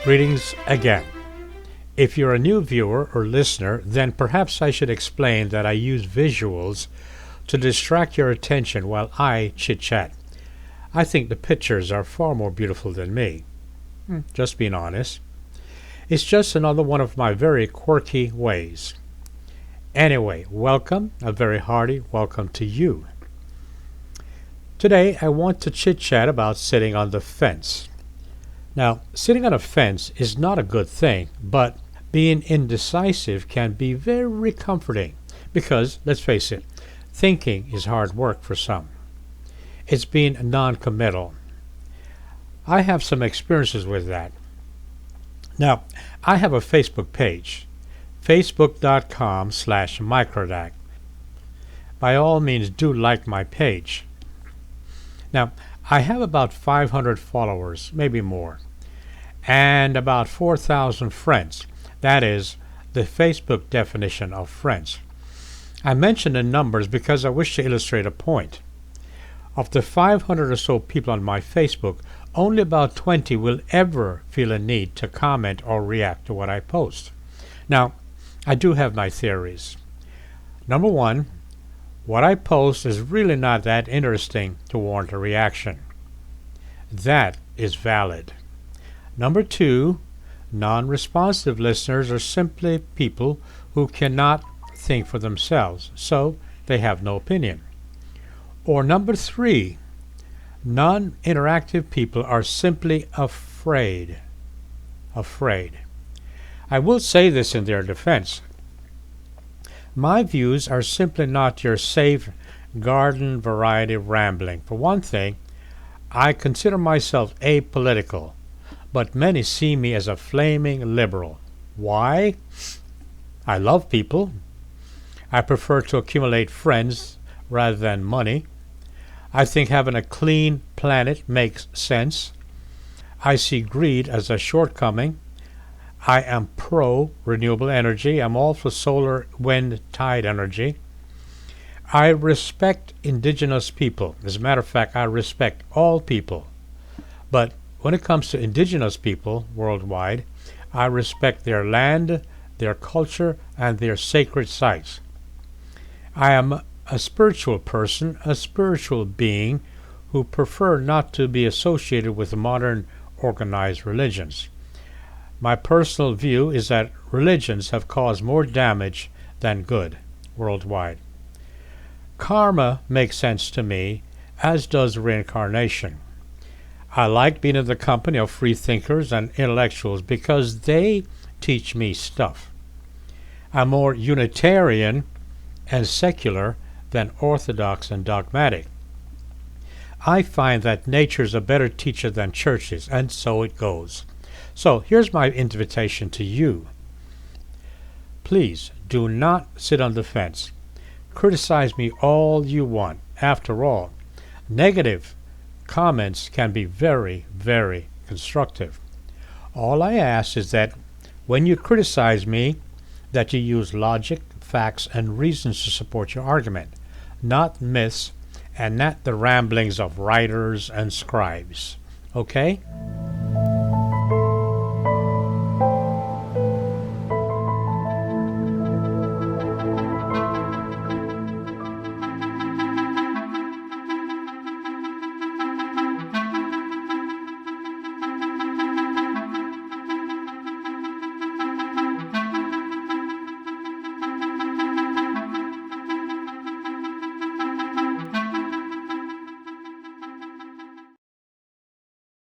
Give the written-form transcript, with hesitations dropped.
Greetings again. If you're a new viewer or listener, then perhaps I should explain that I use visuals to distract your attention while I chit-chat. I think the pictures are far more beautiful than me. Just being honest. It's just another one of my very quirky ways. Anyway, welcome, a very hearty welcome to you. Today I want to chit-chat about sitting on the fence. Now, sitting on a fence is not a good thing, but being indecisive can be very comforting because, let's face it, thinking is hard work for some. It's being non-committal. I have some experiences with that. Now, I have a Facebook page, facebook.com/Microdac. By all means, do like my page. Now, I have about 500 followers, maybe more, and about 4,000 friends. That is the Facebook definition of friends. I mention the numbers because I wish to illustrate a point. Of the 500 or so people on my Facebook, only about 20 will ever feel a need to comment or react to what I post. Now, I do have my theories. Number one, what I post is really not that interesting to warrant a reaction. That is valid. Number two, non-responsive listeners are simply people who cannot think for themselves, so they have no opinion. Or number three, non-interactive people are simply afraid. Afraid. I will say this in their defense. My views are simply not your safe garden variety rambling. For one thing, I consider myself apolitical, but many see me as a flaming liberal. Why? I love people. I prefer to accumulate friends rather than money. I think having a clean planet makes sense. I see greed as a shortcoming. I am pro-renewable energy. I'm all for solar, wind, tide energy. I respect indigenous people. As a matter of fact, I respect all people. But when it comes to indigenous people worldwide, I respect their land, their culture, and their sacred sites. I am a spiritual person, a spiritual being who prefer not to be associated with modern organized religions. My personal view is that religions have caused more damage than good worldwide. Karma makes sense to me, as does reincarnation. I like being in the company of free thinkers and intellectuals because they teach me stuff. I'm more Unitarian and secular than orthodox and dogmatic. I find that nature's a better teacher than churches, and so it goes. So here's my invitation to you. Please do not sit on the fence. Criticize me all you want. After all, negative comments can be very, very constructive. All I ask is that when you criticize me, that you use logic, facts, and reasons to support your argument, not myths and not the ramblings of writers and scribes. Okay?